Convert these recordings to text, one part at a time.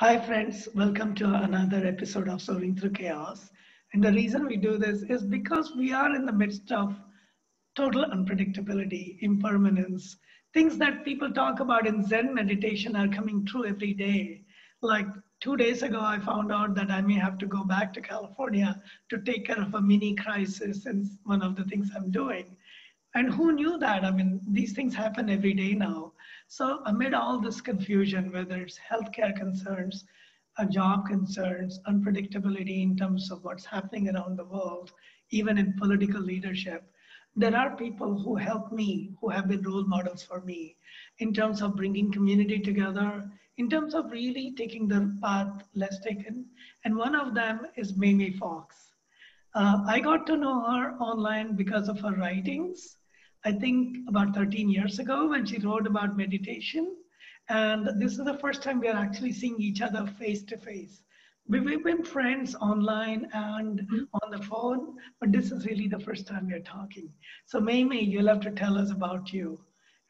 Hi, friends. Welcome to another episode of Soaring Through Chaos. And the reason we do this is because we are in the midst of total unpredictability, impermanence. Things that people talk about in Zen meditation are coming true every day. Like 2 days ago, I found out that I may have to go back to California to take care of a mini crisis in one of the things I'm doing. And who knew that? I mean, these things happen every day now. So, amid all this confusion, whether it's healthcare concerns, job concerns, unpredictability in terms of what's happening around the world, even in political leadership, there are people who help me, who have been role models for me in terms of bringing community together, in terms of really taking the path less taken. And one of them is MeiMei Fox. I got to know her online because of her writings. I think about 13 years ago when she wrote about meditation. And this is the first time we are actually seeing each other face to face. We've been friends online and on the phone, but this is really the first time we're talking. So Mei, you'll have to tell us about you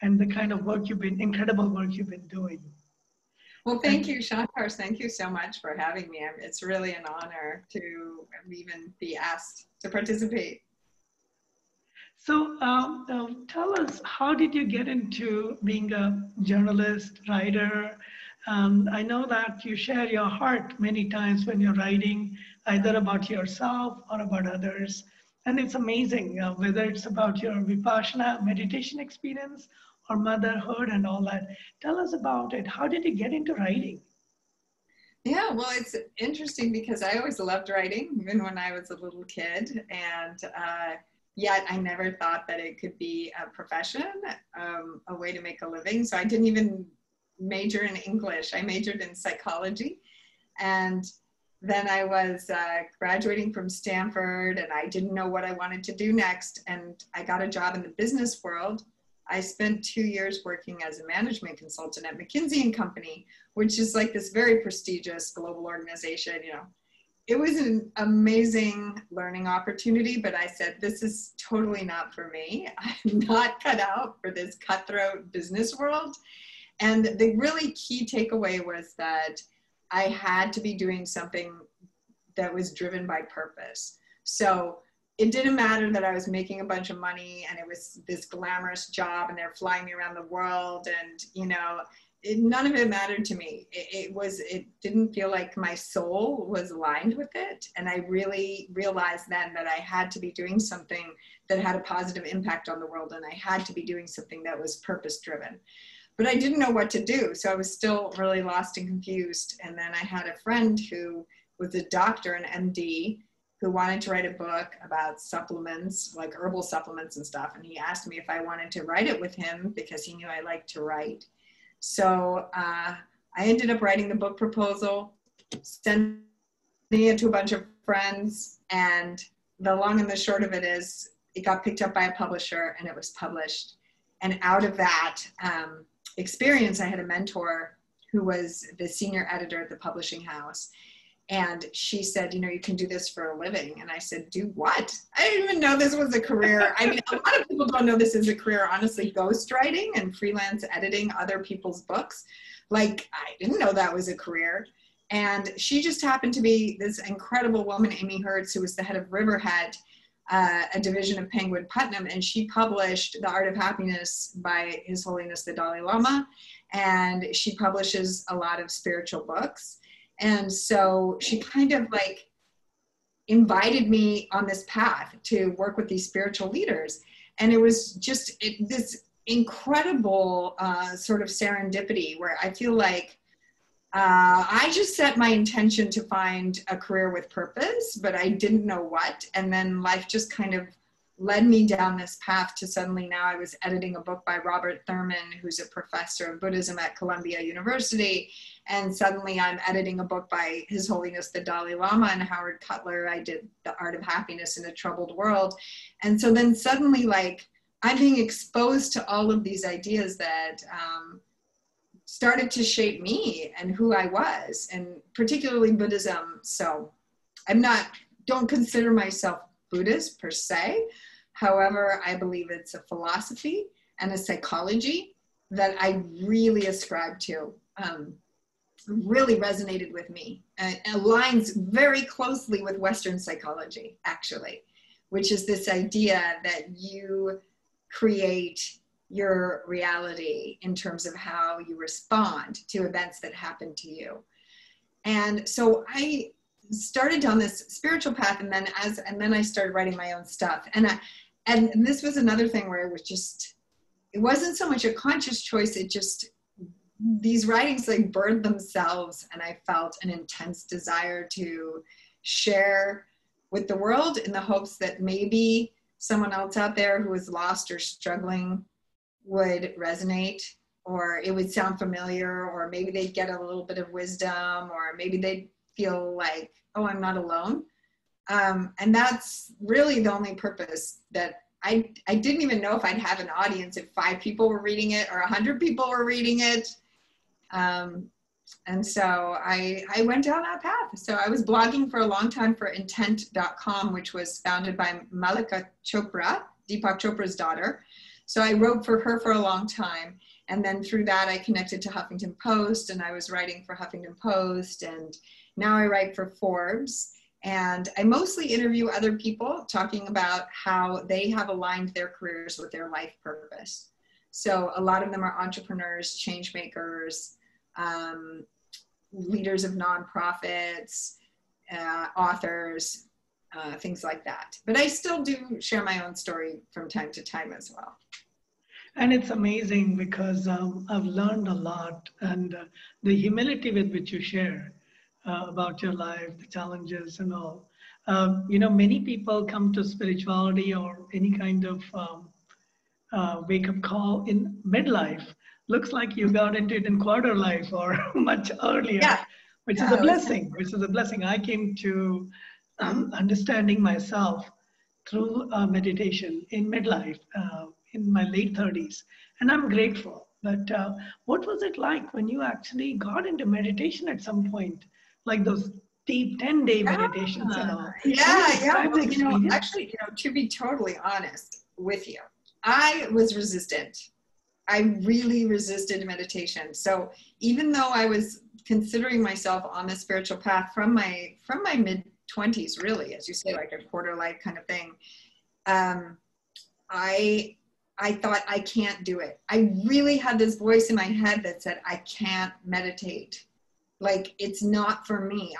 and the kind of work incredible work you've been doing. Well, thank you, Shankar. Thank you so much for having me. It's really an honor to even be asked to participate. So tell us, how did you get into being a journalist, writer? I know that you share your heart many times when you're writing, either about yourself or about others. And it's amazing, whether it's about your Vipassana meditation experience or motherhood and all that. Tell us about it. How did you get into writing? Yeah, well, it's interesting because I always loved writing, even when I was a little kid. And yet I never thought that it could be a profession, a way to make a living. So I didn't even major in English. I majored in psychology. And then I was graduating from Stanford and I didn't know what I wanted to do next. And I got a job in the business world. I spent 2 years working as a management consultant at McKinsey & Company, which is like this very prestigious global organization, you know. It was an amazing learning opportunity, but I said, this is totally not for me. I'm not cut out for this cutthroat business world. And the really key takeaway was that I had to be doing something that was driven by purpose. So it didn't matter that I was making a bunch of money and it was this glamorous job and they're flying me around the world and, you know, none of it mattered to me. It didn't feel like my soul was aligned with it. And I really realized then that I had to be doing something that had a positive impact on the world. And I had to be doing something that was purpose driven. But I didn't know what to do. So I was still really lost and confused. And then I had a friend who was a doctor, an MD, who wanted to write a book about supplements, like herbal supplements and stuff. And he asked me if I wanted to write it with him because he knew I liked to write. So I ended up writing the book proposal, sending it to a bunch of friends. And the long and the short of it is it got picked up by a publisher and it was published. And out of that experience, I had a mentor who was the senior editor at the publishing house. And she said, you know, you can do this for a living. And I said, do what? I didn't even know this was a career. I mean, a lot of people don't know this is a career, honestly, ghostwriting and freelance editing other people's books. Like, I didn't know that was a career. And she just happened to be this incredible woman, Amy Hertz, who was the head of Riverhead, a division of Penguin Putnam. And she published The Art of Happiness by His Holiness the Dalai Lama. And she publishes a lot of spiritual books. And so she kind of like invited me on this path to work with these spiritual leaders. And it was just this incredible sort of serendipity where I feel like I just set my intention to find a career with purpose, but I didn't know what. And then life just kind of led me down this path to suddenly now I was editing a book by Robert Thurman, who's a professor of Buddhism at Columbia University. And suddenly I'm editing a book by His Holiness the Dalai Lama and Howard Cutler. I did The Art of Happiness in a Troubled World. And so then suddenly like I'm being exposed to all of these ideas that started to shape me and who I was, and particularly Buddhism. So don't consider myself Buddhist per se. However, I believe it's a philosophy and a psychology that I really ascribe to. really resonated with me. It aligns very closely with Western psychology, actually, which is this idea that you create your reality in terms of how you respond to events that happen to you. And so I started down this spiritual path, and then I started writing my own stuff. And this was another thing where it wasn't so much a conscious choice. These writings like birthed themselves, and I felt an intense desire to share with the world in the hopes that maybe someone else out there who is lost or struggling would resonate, or it would sound familiar, or maybe they'd get a little bit of wisdom, or maybe they'd feel like, oh, I'm not alone. And that's really the only purpose. That I didn't even know if I'd have an audience if 5 people were reading it or 100 people were reading it. And so I went down that path. So I was blogging for a long time for intent.com, which was founded by Malika Chopra, Deepak Chopra's daughter. So I wrote for her for a long time. And then through that, I connected to Huffington Post, and I was writing for Huffington Post. And now I write for Forbes. And I mostly interview other people talking about how they have aligned their careers with their life purpose. So a lot of them are entrepreneurs, change makers, leaders of nonprofits, authors, things like that. But I still do share my own story from time to time as well. And it's amazing because I've learned a lot, and the humility with which you share about your life, the challenges and all. Many people come to spirituality or any kind of wake-up call in midlife. Looks like you got into it in quarter life or much earlier, Yeah. which is a blessing. I came to understanding myself through meditation in midlife, in my late 30s. And I'm grateful. But what was it like when you actually got into meditation at some point, like those deep 10-day meditations and all? Yeah. Well, actually, to be totally honest with you, I was resistant. I really resisted meditation. So even though I was considering myself on the spiritual path from my mid 20s, really, as you say, like a quarter life kind of thing, I thought, I can't do it. I really had this voice in my head that said, I can't meditate. Like, it's not for me.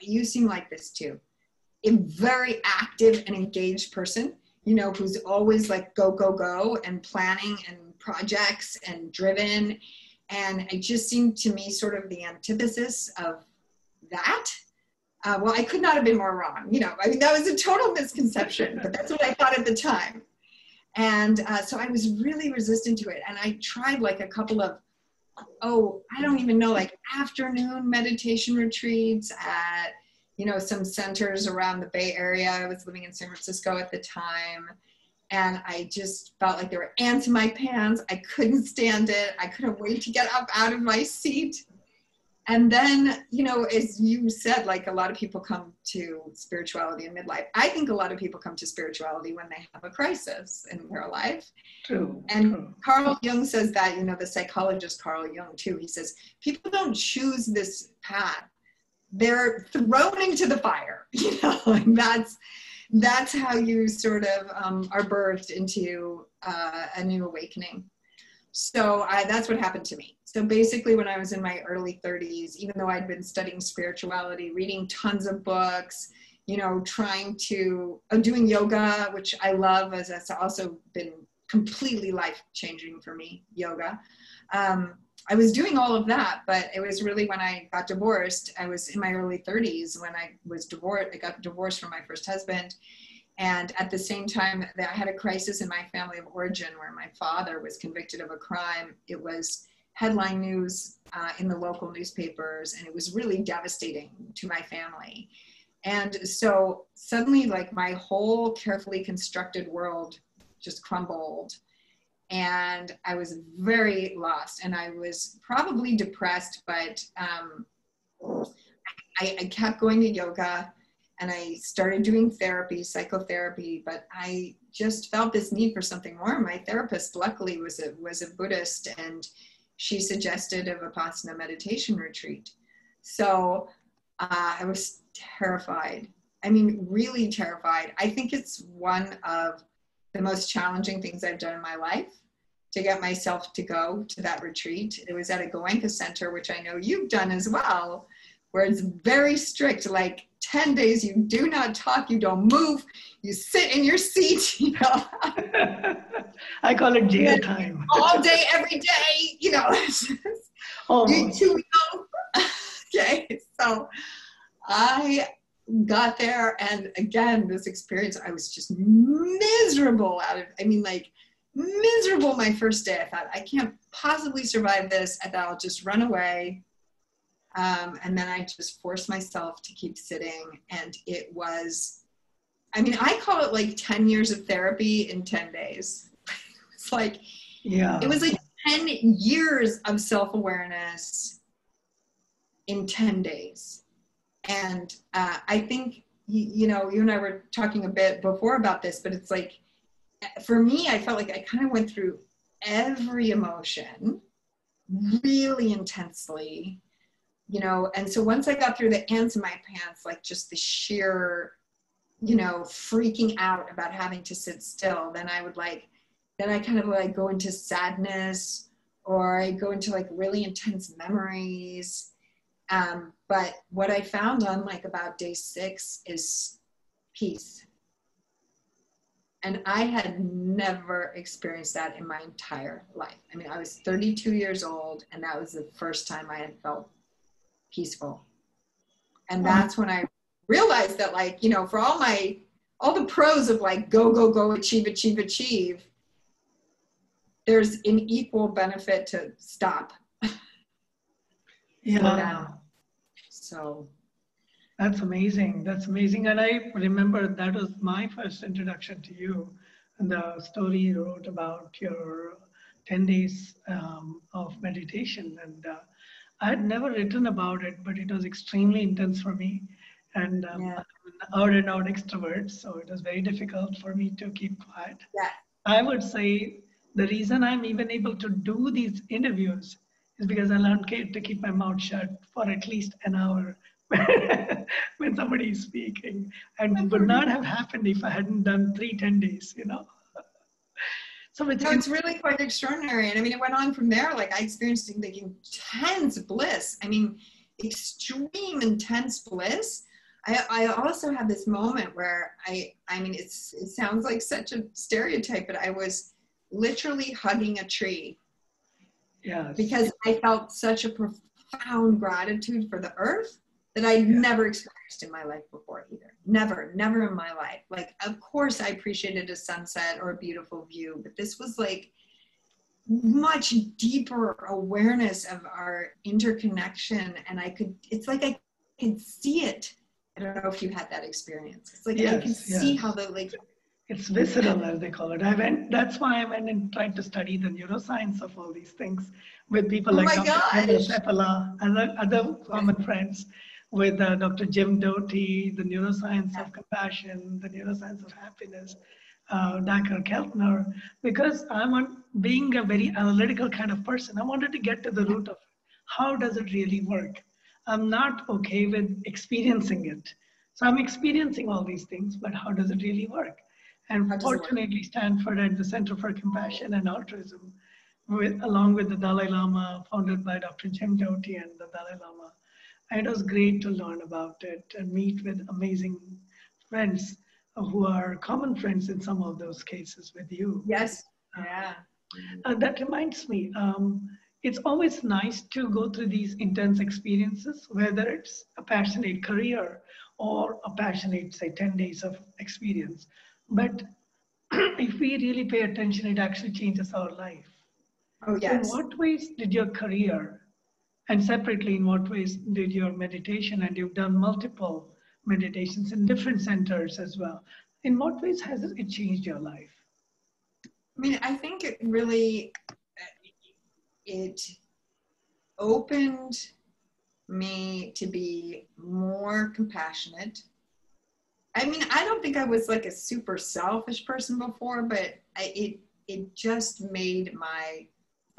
You seem like this too. A very active and engaged person, who's always like go, go, go, and planning and projects and driven. And it just seemed to me sort of the antithesis of that. Well, I could not have been more wrong. That was a total misconception, but that's what I thought at the time. And so I was really resistant to it. And I tried like a couple of, I don't even know, like afternoon meditation retreats at, some centers around the Bay Area. I was living in San Francisco at the time. And I just felt like there were ants in my pants. I couldn't stand it. I couldn't wait to get up out of my seat. And then, as you said, like a lot of people come to spirituality in midlife. I think a lot of people come to spirituality when they have a crisis in their life. True. Carl Jung says that, the psychologist Carl Jung too, he says, people don't choose this path. They're thrown into the fire, and that's how you sort of are birthed into a new awakening. So that's what happened to me. So basically when I was in my early 30s, even though I'd been studying spirituality, reading tons of books, doing yoga, which I love, as that's also been completely life-changing for me, yoga. I was doing all of that, but it was really when I got divorced. I was in my early 30s when I was divorced. I got divorced from my first husband. And at the same time, I had a crisis in my family of origin where my father was convicted of a crime. It was headline news in the local newspapers, and it was really devastating to my family. And so suddenly, like, my whole carefully constructed world just crumbled. And I was very lost, and I was probably depressed, but I kept going to yoga. And I started doing therapy, psychotherapy, but I just felt this need for something more. My therapist, luckily, was a Buddhist, and she suggested a Vipassana meditation retreat. So I was terrified. I mean, really terrified. I think it's one of the most challenging things I've done in my life, to get myself to go to that retreat. It was at a Goenka center, which I know you've done as well, where it's very strict, like 10 days, you do not talk, you don't move, you sit in your seat, you know. I call it jail time. All day, every day, you know. Almost. Okay, so I got there, and again, this experience, I was just miserable miserable my first day. I thought, I can't possibly survive this. I thought I'll just run away. And then I just forced myself to keep sitting. And it was, I call it like 10 years of therapy in 10 days. It's like, it was like 10 years of self-awareness in 10 days. And I think, you and I were talking a bit before about this, but it's like, for me, I felt like I kind of went through every emotion really intensely, and so once I got through the ants in my pants, like just the sheer, freaking out about having to sit still, then I kind of go into sadness, or I go into really intense memories. But what I found on about day 6 is peace. And I had never experienced that in my entire life. I was 32 years old, and that was the first time I had felt peaceful. And that's when I realized that, for all the pros of go, go, go, achieve, achieve, achieve, there's an equal benefit to stop. Yeah. So. That's amazing. That's amazing. And I remember that was my first introduction to you, and the story you wrote about your 10 days of meditation. And I had never written about it, but it was extremely intense for me. And I'm an out and out extrovert, so it was very difficult for me to keep quiet. Yeah. I would say the reason I'm even able to do these interviews is because I learned to keep my mouth shut for at least an hour when somebody is speaking, and would not have happened if I hadn't done 10 days, So it's really quite extraordinary. And it went on from there. I experienced intense bliss. Extreme intense bliss. I also had this moment where it sounds like such a stereotype, but I was literally hugging a tree. Yes. Because I felt such a profound gratitude for the earth that I'd never experienced in my life before either. Never in my life. Of course I appreciated a sunset or a beautiful view, but this was much deeper awareness of our interconnection. And I could see it. I don't know if you had that experience. It's I could see how it's visceral, as they call it. That's why I went and tried to study the neuroscience of all these things with people like Dr. Sepala and other common friends, with Dr. Jim Doty, the neuroscience of compassion, the neuroscience of happiness, Dr. Keltner, because being a very analytical kind of person, I wanted to get to the root of how does it really work. I'm not okay with experiencing it. So I'm experiencing all these things, but how does it really work? And fortunately, Stanford and the Center for Compassion and Altruism, along with the Dalai Lama, founded by Dr. Jim Doty and the Dalai Lama. And it was great to learn about it and meet with amazing friends who are common friends in some of those cases with you. Yes. Yeah. That reminds me, it's always nice to go through these intense experiences, whether it's a passionate career or a passionate, say, 10 days of experience. But if we really pay attention, it actually changes our life. Oh, yes. So in what ways did your career, and separately, in what ways did your meditation, and you've done multiple meditations in different centers as well, in what ways has it changed your life? I think it really, it opened me to be more compassionate. I don't think I was a super selfish person before, but it just made my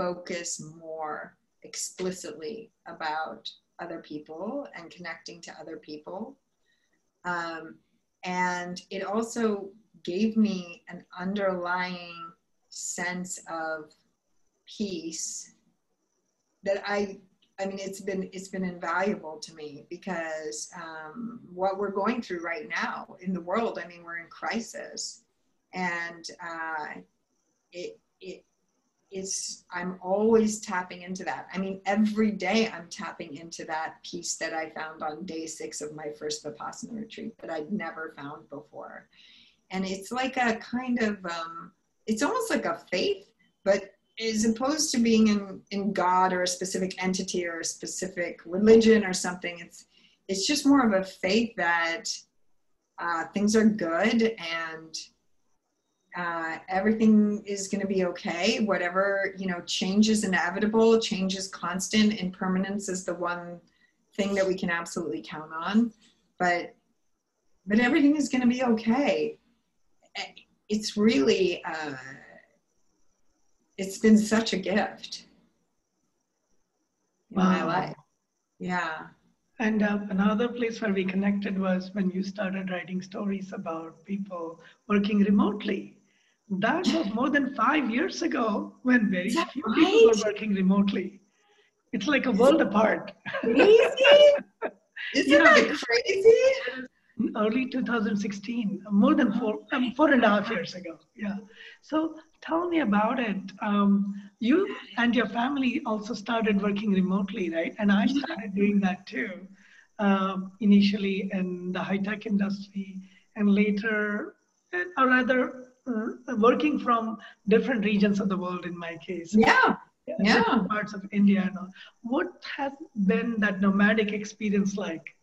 focus more explicitly about other people and connecting to other people. And it also gave me an underlying sense of peace that I mean, it's been invaluable to me, because what we're going through right now in the world, I mean, we're in crisis, and I'm always tapping into that. I mean, every day I'm tapping into that peace that I found on day 6 of my first Vipassana retreat that I'd never found before. And it's like a kind of, it's almost like a faith, but as opposed to being in God or a specific entity or a specific religion or something, it's just more of a faith that things are good, and everything is going to be okay. Whatever, change is inevitable, change is constant, impermanence is the one thing that we can absolutely count on. But everything is going to be okay. It's really, it's been such a gift in my life. Yeah. And another place where we connected was when you started writing stories about people working remotely. That was more than 5 years ago, when very few people were working remotely. It's like a world apart. Crazy? Isn't that crazy? Early 2016, more than 4.5 years ago. Yeah. So tell me about it. You and your family also started working remotely, right? And I started doing that too, initially in the high-tech industry, and later, or rather, working from different regions of the world in my case. Yeah. Different parts of India and all. What has been that nomadic experience like?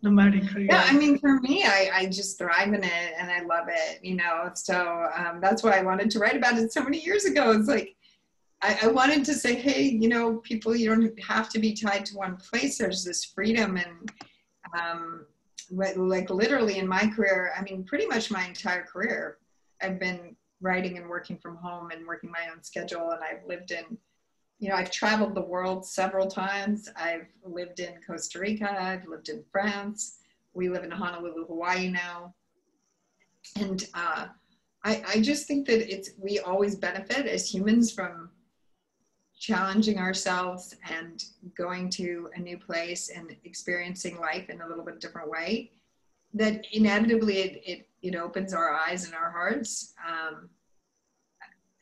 Nomadic career? Yeah, I mean, for me, I just thrive in it, and I love it, so that's why I wanted to write about it so many years ago. It's like, I wanted to say, hey, people, you don't have to be tied to one place. There's this freedom. And like literally in my career, I mean, pretty much my entire career, I've been writing and working from home and working my own schedule. And I've lived in, I've traveled the world several times. I've lived in Costa Rica. I've lived in France. We live in Honolulu, Hawaii now. And I just think that we always benefit as humans from challenging ourselves and going to a new place and experiencing life in a little bit different way, that inevitably it opens our eyes and our hearts.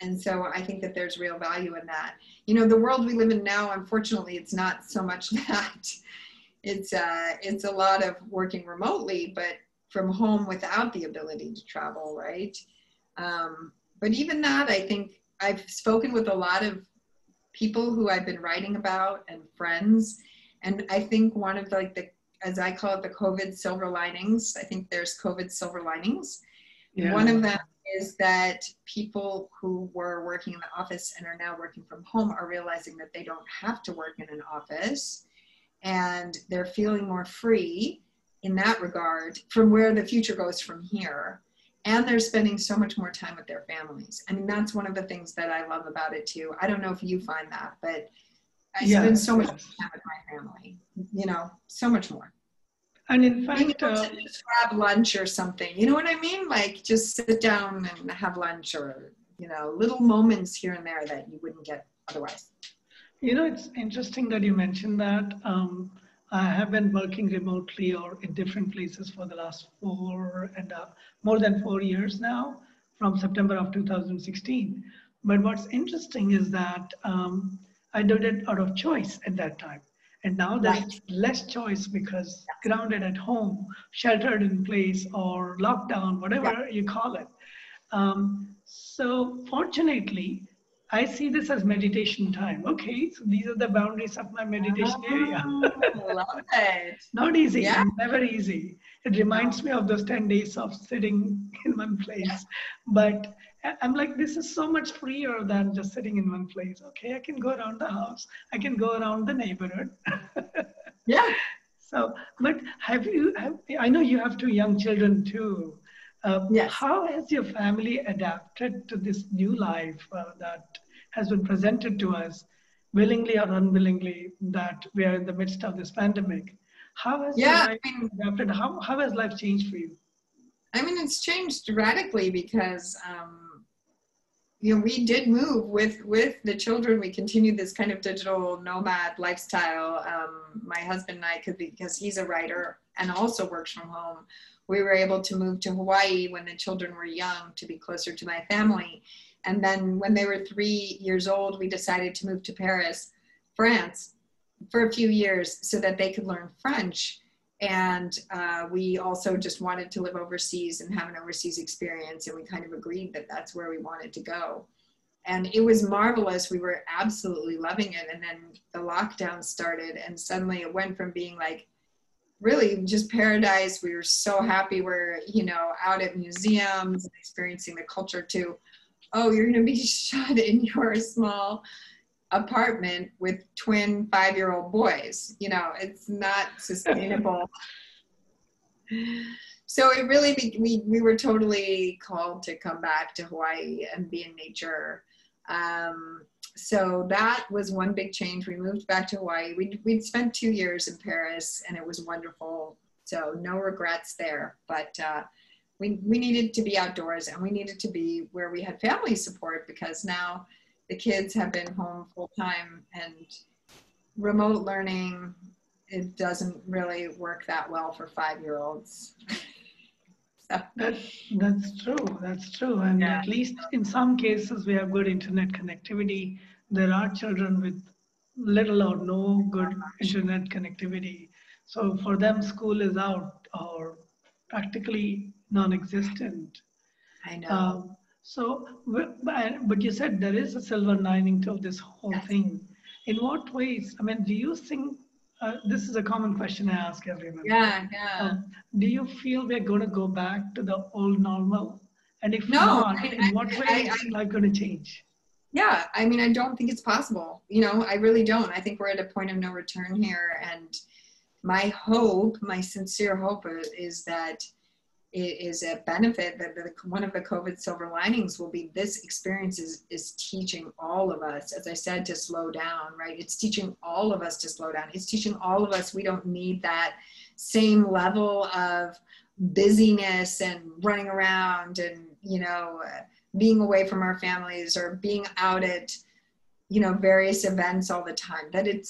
And so I think that there's real value in that. The world we live in now, unfortunately, it's not so much that. It's a lot of working remotely, but from home without the ability to travel, right? But even that, I think I've spoken with a lot of people who I've been writing about and friends. And I think one of as I call it, the COVID silver linings, I think there's COVID silver linings. Yeah. One of them is that people who were working in the office and are now working from home are realizing that they don't have to work in an office, and they're feeling more free in that regard from where the future goes from here. And they're spending so much more time with their families. I mean, that's one of the things that I love about it too. I don't know if you find that, but I spend so much time with my family, so much more. And in fact, just grab lunch or something, you know what I mean? Like just sit down and have lunch, or, little moments here and there that you wouldn't get otherwise. It's interesting that you mentioned that. I have been working remotely or in different places for the last more than 4 years now, from September of 2016. But what's interesting is that I did it out of choice at that time. And now there's less choice, because grounded at home, sheltered in place, or lockdown, whatever you call it. So fortunately, I see this as meditation time. Okay, so these are the boundaries of my meditation area. I love it. Not easy, never easy. It reminds me of those 10 days of sitting in one place. But I'm like, this is so much freer than just sitting in one place. Okay, I can go around the house. I can go around the neighborhood. Yeah. So, but I know you have 2 young children too. Yes. How has your family adapted to this new life that has been presented to us, willingly or unwillingly, that we are in the midst of this pandemic. How has your Yeah, life adapted? How has life changed for you? I mean, it's changed radically because, you know, we did move with the children. We continued this kind of digital nomad lifestyle. My husband and I because he's a writer and also works from home, we were able to move to Hawaii when the children were young to be closer to my family. And then when they were 3 years old, we decided to move to Paris, France, for a few years so that they could learn French. And we also just wanted to live overseas and have an overseas experience. And we kind of agreed that that's where we wanted to go. And it was marvelous. We were absolutely loving it. And then the lockdown started, and suddenly it went from being like really just paradise. We were so happy we're, you know, out at museums and experiencing the culture, to, oh, you're going to be shut in your small apartment with twin 5-year-old boys. You know, it's not sustainable. So it really, we were totally called to come back to Hawaii and be in nature. So that was one big change. We moved back to Hawaii. We'd spent 2 years in Paris, and it was wonderful. So no regrets there. But we needed to be outdoors, and we needed to be where we had family support, because now the kids have been home full time, and remote learning, it doesn't really work that well for 5-year-olds. So. That's true. That's true. And Yeah. at least in some cases, we have good internet connectivity. There are children with little or no good internet connectivity. So for them, school is out or practically non-existent. I know. But you said there is a silver lining to this whole Yes. thing. In what ways? I mean, do you think, this is a common question I ask everyone. Yeah. Do you feel we're going to go back to the old normal? And if No, not, in what way is life going to change? Yeah, I mean, I don't think it's possible. You know, I really don't. I think we're at a point of no return here. And my hope, my sincere hope is that it is a benefit, that one of the COVID silver linings will be this experience is teaching all of us, as I said, to slow down, right? It's teaching all of us to slow down. It's teaching all of us we don't need that same level of busyness and running around and, you know, being away from our families or being out at, you know, various events all the time. That it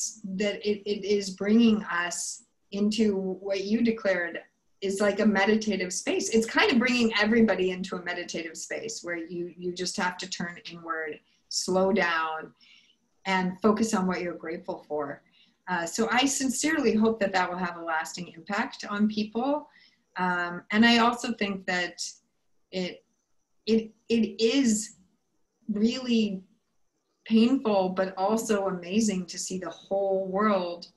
is bringing us into what you declared is like a meditative space. It's kind of bringing everybody into a meditative space where you just have to turn inward, slow down, and focus on what you're grateful for. So I sincerely hope that will have a lasting impact on people. And I also think that it is really painful, but also amazing to see the whole world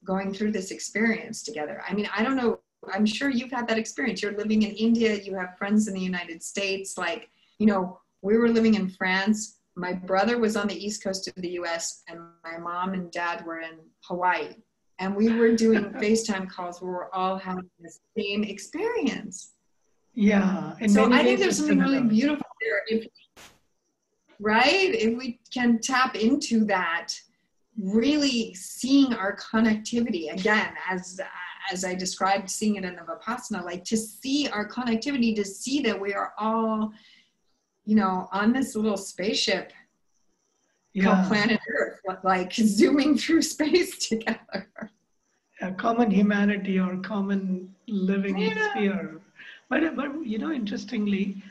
going through this experience together. I mean, I don't know, I'm sure you've had that experience. You're living in India, you have friends in the United States. Like, you know, we were living in France. My brother was on the East Coast of the US, and my mom and dad were in Hawaii. And we were doing FaceTime calls where we're all having the same experience. Yeah. So I think there's something really beautiful there. If we can tap into that, really seeing our connectivity again, as I described, seeing it in the Vipassana, like to see our connectivity, to see that we are all, you know, on this little spaceship called planet Earth, like zooming through space together. A common humanity or common living sphere. But you know, interestingly,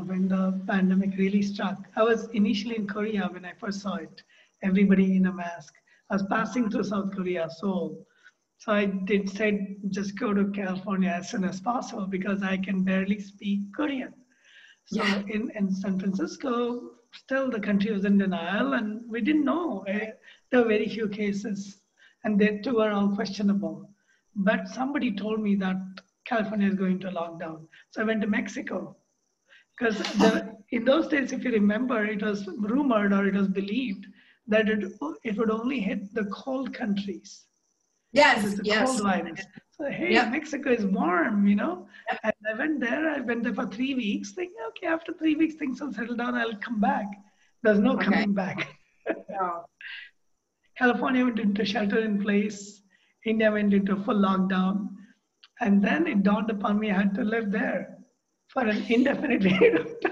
when the pandemic really struck, I was initially in Korea when I first saw it, everybody in a mask. I was passing through South Korea, Seoul. So I said, just go to California as soon as possible because I can barely speak Korean. So in San Francisco, still the country was in denial and we didn't know. There were very few cases and they too were all questionable. But somebody told me that California is going to lockdown. So I went to Mexico. Because in those days, if you remember, it was rumored or it was believed that it would only hit the cold countries. Yes, It's a cold virus. So, hey, Mexico is warm, you know. And I went there for 3 weeks, thinking, okay, after 3 weeks, things will settle down, I'll come back. There's no Okay. coming back. No. California went into shelter in place. India went into full lockdown. And then it dawned upon me I had to live there for an indefinite period of time.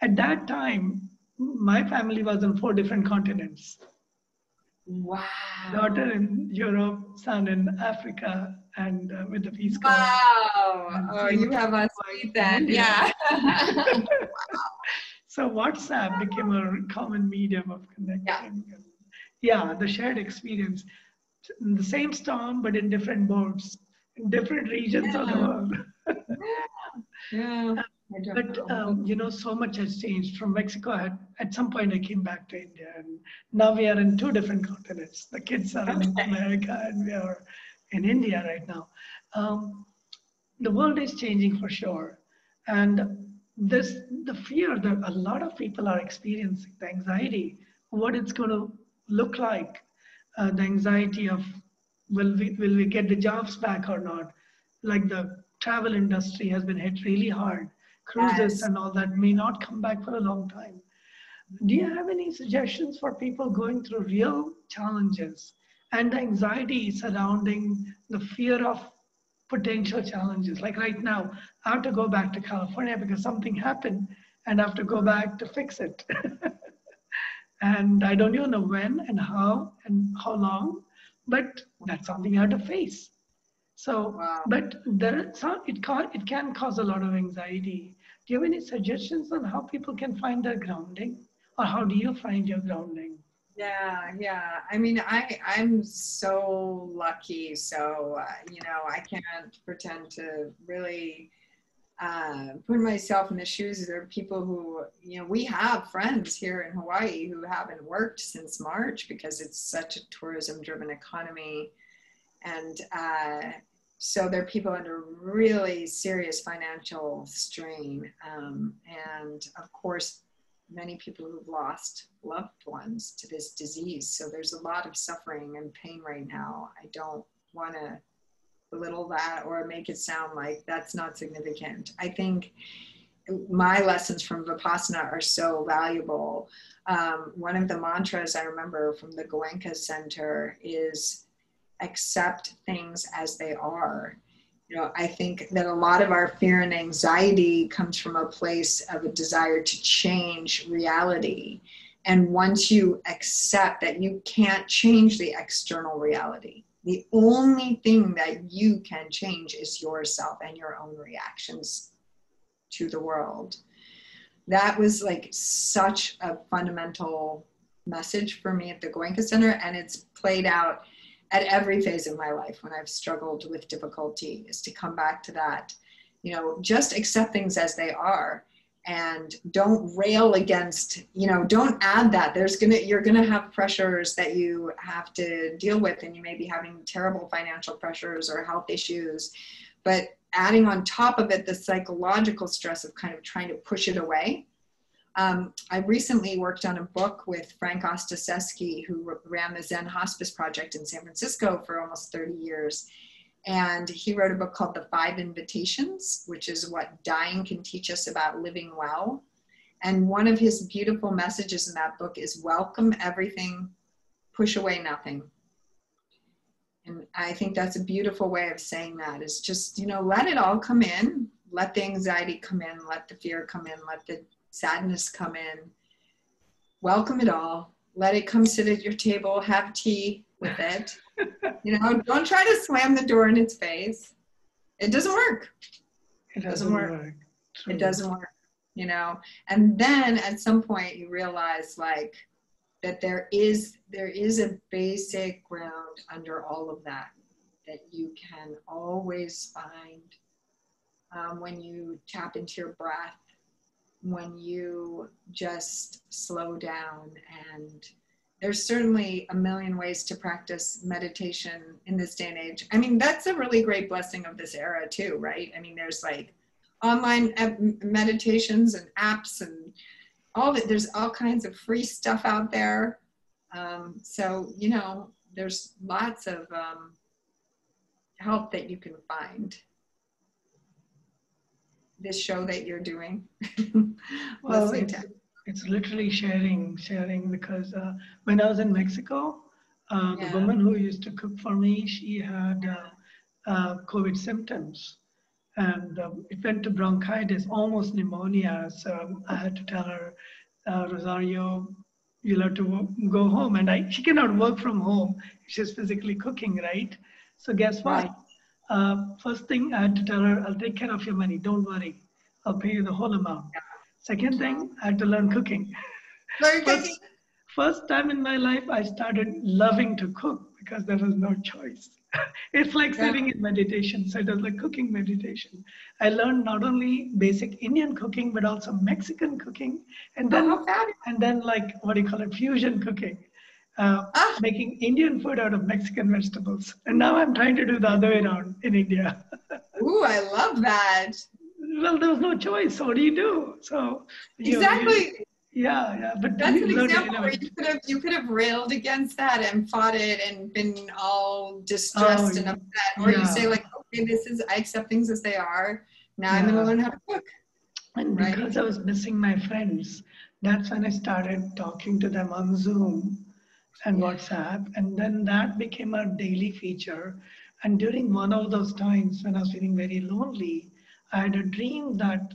At that time, my family was on 4 different continents. Daughter Wow. in Europe, son in Africa, and with the Peace Corps. Wow. And Oh, same you with have us wife beat in then. India. Yeah. So WhatsApp became a common medium of Yeah. connecting. Yeah, the shared experience. The same storm, but in different boats, in different regions of the Yeah. world. Yeah. I don't But know. so much has changed. From Mexico, at some point I came back to India, and now we are in 2 different continents. The kids are in Okay. America, and we are in India right now. Um, the world is changing for sure, and the fear that a lot of people are experiencing, the anxiety, what it's going to look like, the anxiety of will we get the jobs back or not? Like the travel industry has been hit really hard. Cruises Yes. and all that may not come back for a long time. Do you have any suggestions for people going through real challenges and the anxiety surrounding the fear of potential challenges? Like right now, I have to go back to California because something happened and I have to go back to fix it. And I don't even know when and how long, but that's something you have to face. So, Wow. but it can cause a lot of anxiety. Do you have any suggestions on how people can find their grounding, or how do you find your grounding? Yeah, yeah. I mean, I'm so lucky. So, I can't pretend to really put myself in the shoes. There are people who, we have friends here in Hawaii who haven't worked since March because it's such a tourism-driven economy. And so there are people under really serious financial strain. And of course, many people who've lost loved ones to this disease. So there's a lot of suffering and pain right now. I don't want to belittle that or make it sound like that's not significant. I think my lessons from Vipassana are so valuable. One of the mantras I remember from the Goenka Center is accept things as they are. I think that a lot of our fear and anxiety comes from a place of a desire to change reality. And once you accept that you can't change the external reality, the only thing that you can change is yourself and your own reactions to the world. That was like such a fundamental message for me at the Goenka Center, and it's played out at every phase of my life when I've struggled with difficulty, is to come back to that. Just accept things as they are and don't rail against, don't add that. You're gonna have pressures that you have to deal with, and you may be having terrible financial pressures or health issues, but adding on top of it the psychological stress of kind of trying to push it away. I recently worked on a book with Frank Ostaseski, who ran the Zen Hospice Project in San Francisco for almost 30 years. And he wrote a book called The 5 Invitations, which is what dying can teach us about living well. And one of his beautiful messages in that book is welcome everything, push away nothing. And I think that's a beautiful way of saying that, is just, let it all come in, let the anxiety come in, let the fear come in, let the sadness come in, welcome it all, let it come sit at your table, have tea with it. Don't try to slam the door in its face. It doesn't work. It doesn't work. It doesn't work, and then at some point you realize like that there is a basic ground under all of that you can always find when you tap into your breath, when you just slow down. And there's certainly a million ways to practice meditation in this day and age. I mean, that's a really great blessing of this era too, right? I mean, there's like online meditations and apps and all that. There's all kinds of free stuff out there. So, there's lots of help that you can find. This show that you're doing, Well, listening to. It's literally sharing because when I was in Mexico, the Yeah. woman who used to cook for me, she had COVID symptoms, and it went to bronchitis, almost pneumonia. So I had to tell her, Rosario, you'll have to go home. And she cannot work from home. She's physically cooking, right? So guess what? Right. First thing I had to tell her, I'll take care of your money. Don't worry. I'll pay you the whole amount. Second thing, I had to learn cooking. Learn cooking. First, first time in my life, I started loving to cook because there was no choice. It's like Yeah. sitting in meditation. So it was like cooking meditation. I learned not only basic Indian cooking, but also Mexican cooking, and Oh, then how fabulous. like what do you call it, fusion cooking, Ah, making Indian food out of Mexican vegetables. And now I'm trying to do the other way around in India. ooh, I love that. Well, there was no choice. So what do you do? So Exactly. yeah, but That's you an learn to example where innovate. you could have railed against that and fought it and been all Oh, distressed and upset. Or you say yeah, like, okay, I accept things as they are. Now I'm gonna yeah. learn how to cook. And Right? because I was missing my friends, that's when I started talking to them on Zoom and Yeah. WhatsApp. And then that became a daily feature. And during one of those times when I was feeling very lonely, I had a dream that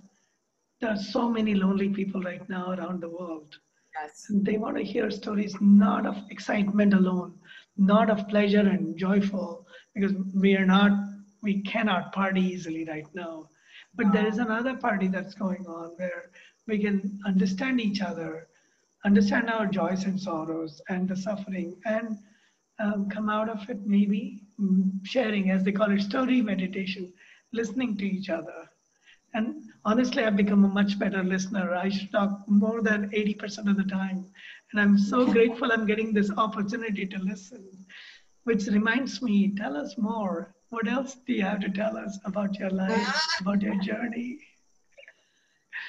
there are so many lonely people right now around the world. Yes. And they want to hear stories not of excitement alone, not of pleasure and joyful, because we cannot party easily right now. But there is No. another party that's going on where we can understand each other, understand our joys and sorrows and the suffering, and come out of it maybe sharing, as they call it, story meditation, listening to each other. And honestly, I've become a much better listener. I should talk more than 80% of the time. And I'm so grateful I'm getting this opportunity to listen, which reminds me, tell us more. What else do you have to tell us about your life, about your journey?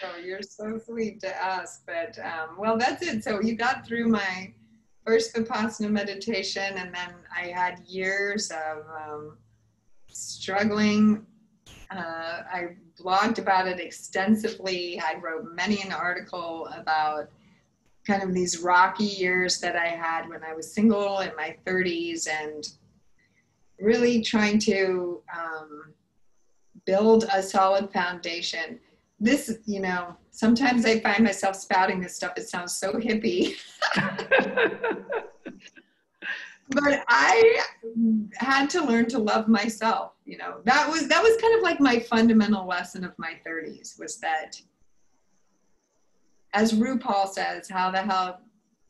Oh, you're so sweet to ask. But well, that's it. So you got through my first Vipassana meditation, and then I had years of struggling. I blogged about it extensively. I wrote many an article about kind of these rocky years that I had when I was single in my 30s, and really trying to build a solid foundation. This, sometimes I find myself spouting this stuff. It sounds so hippie. But I had to learn to love myself. That was kind of like my fundamental lesson of my 30s, was that, as RuPaul says, how the hell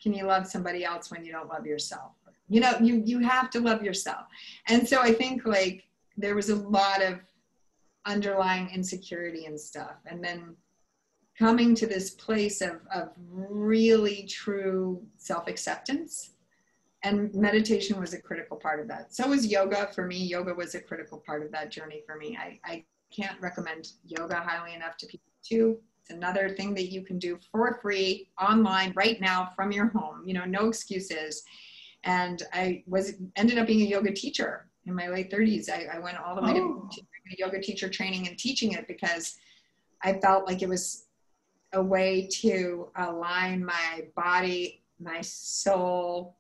can you love somebody else when you don't love yourself? You have to love yourself. And so I think like there was a lot of underlying insecurity and stuff. And then coming to this place of really true self-acceptance. And meditation was a critical part of that. So was yoga for me. Yoga was a critical part of that journey for me. I can't recommend yoga highly enough to people too. It's another thing that you can do for free online right now from your home, no excuses. And I ended up being a yoga teacher in my late 30s. I went all the way to yoga teacher training and teaching it because I felt like it was a way to align my body, my soul,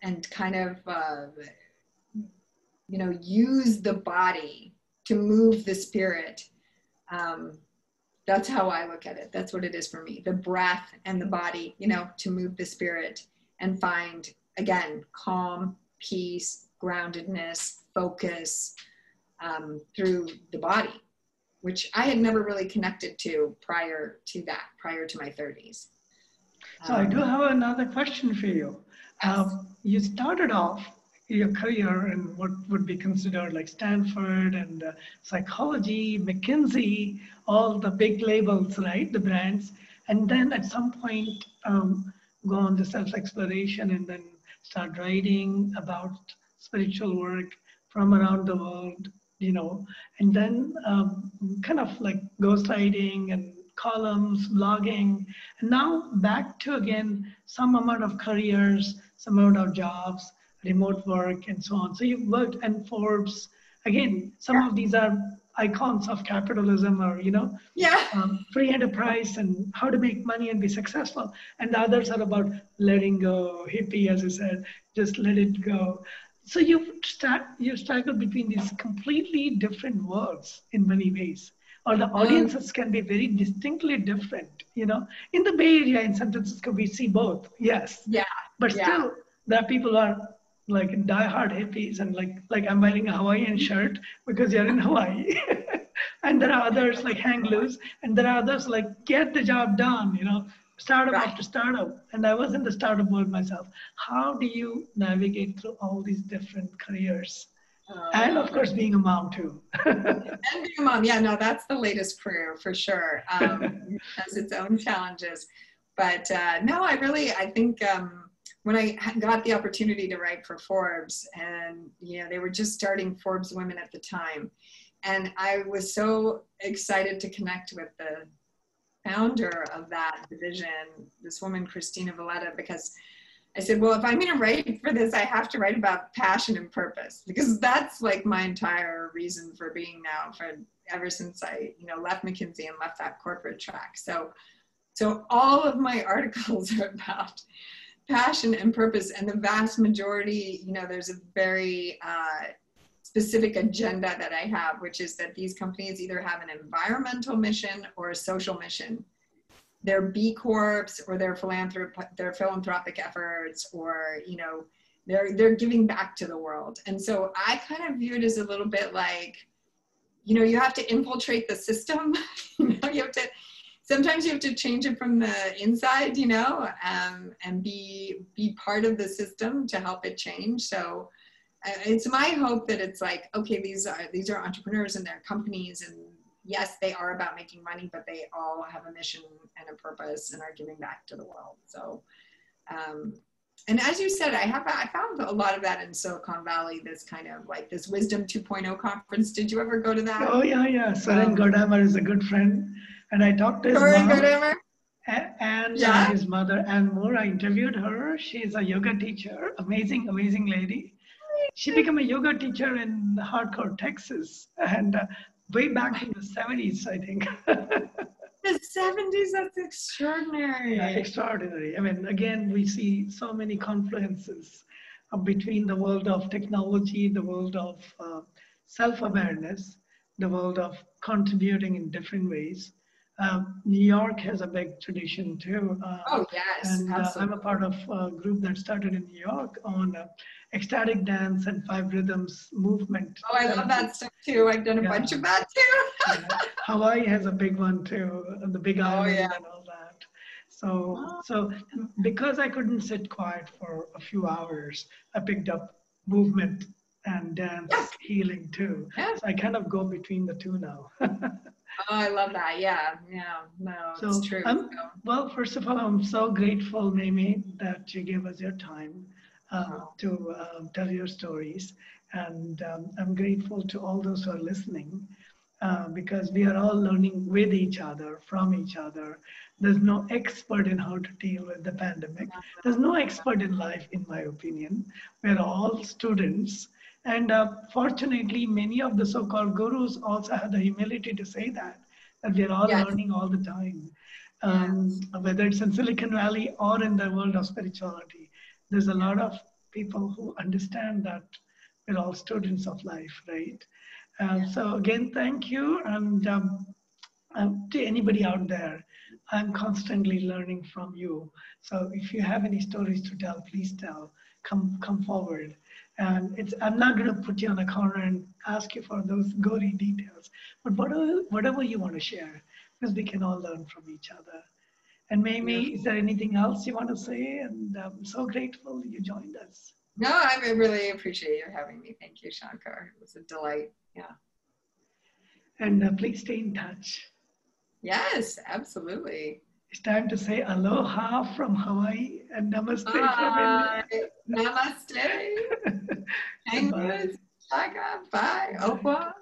and kind of, use the body to move the spirit. That's how I look at it. That's what it is for me. The breath and the body, to move the spirit and find, again, calm, peace, groundedness, focus through the body, which I had never really connected to prior to my 30s. So I do have another question for you. Yes. You started off your career in what would be considered like Stanford and psychology, McKinsey, all the big labels, right? The brands. And then at some point, go on the self-exploration and then start writing about spiritual work from around the world, and then kind of like ghostwriting and columns, blogging, and now back to again some amount of careers, some amount of jobs, remote work, and so on. So you've worked in Forbes. Again, some of these are icons of capitalism, or Yeah. free enterprise and how to make money and be successful. And the others are about letting go, hippie, as you said, just let it go. So you struggle between these completely different worlds in many ways, or the Mm, audiences can be very distinctly different. In the Bay Area, in San Francisco, we see both, yes, yeah. but Yeah. still, there are people who are like diehard hippies and like I'm wearing a Hawaiian shirt because you're in Hawaii. And there are others like hang loose, and there are others like get the job done, startup Right. after startup. And I was in the startup world myself. How do you navigate through all these different careers? And of course, being a mom too. And being a mom, yeah, no, that's the latest career for sure. Has its own challenges, but no, I think when I got the opportunity to write for Forbes, and they were just starting Forbes Women at the time, and I was so excited to connect with the founder of that division, this woman, Christina Valletta, because I said, well, if I'm going to write for this, I have to write about passion and purpose, because that's like my entire reason for being now, ever since I, left McKinsey and left that corporate track. So all of my articles are about passion and purpose, and the vast majority, there's a very specific agenda that I have, which is that these companies either have an environmental mission or a social mission. Their B Corps or their philanthropic efforts, or they're giving back to the world. And so I kind of view it as a little bit like, you have to infiltrate the system. Sometimes you have to change it from the inside, and be part of the system to help it change. So it's my hope that it's like, okay, these are entrepreneurs and their companies, and yes, they are about making money, but they all have a mission and a purpose and are giving back to the world. So, and as you said, I found a lot of that in Silicon Valley, this kind of like this Wisdom 2.0 conference. Did you ever go to that? Oh, yeah. Soaring is a good friend. And I talked to his Soaring mom and yeah. his mother and more. I interviewed her. She's a yoga teacher, amazing, amazing lady. She became a yoga teacher in hardcore Texas, and way back in the 70s, I think. The 70s, that's extraordinary. Yeah, extraordinary. I mean, again, we see so many confluences between the world of technology, the world of self-awareness, the world of contributing in different ways. New York has a big tradition too. Oh, yes, and absolutely. I'm a part of a group that started in New York on ecstatic dance and 5 rhythms movement. Oh, I love that stuff too. I've done a bunch of that too. Hawaii has a big one too, the Big Island and all that. So because I couldn't sit quiet for a few hours, I picked up movement and dance healing too. Yeah. So I kind of go between the two now. Oh, I love that. Yeah, no, it's true. Well, first of all, I'm so grateful, MeiMei, that you gave us your time to tell your stories. And I'm grateful to all those who are listening because we are all learning with each other, from each other. There's no expert in how to deal with the pandemic. There's no expert in life, in my opinion. We're all students. And fortunately, many of the so-called gurus also have the humility to say that we're all learning all the time. Whether it's in Silicon Valley or in the world of spirituality, there's a lot of people who understand that we're all students of life, right? So again, thank you. And to anybody out there, I'm constantly learning from you. So if you have any stories to tell, please tell. Come forward. And I'm not going to put you on a corner and ask you for those gory details, but whatever you want to share, because we can all learn from each other. And MeiMei, is there anything else you want to say? And I'm so grateful you joined us. No, I really appreciate you having me. Thank you, Shankar. It was a delight. Yeah. And please stay in touch. Yes, absolutely. It's time to say aloha from Hawaii and namaste from India. Namaste. Thank you, Shankar. Bye. Opa.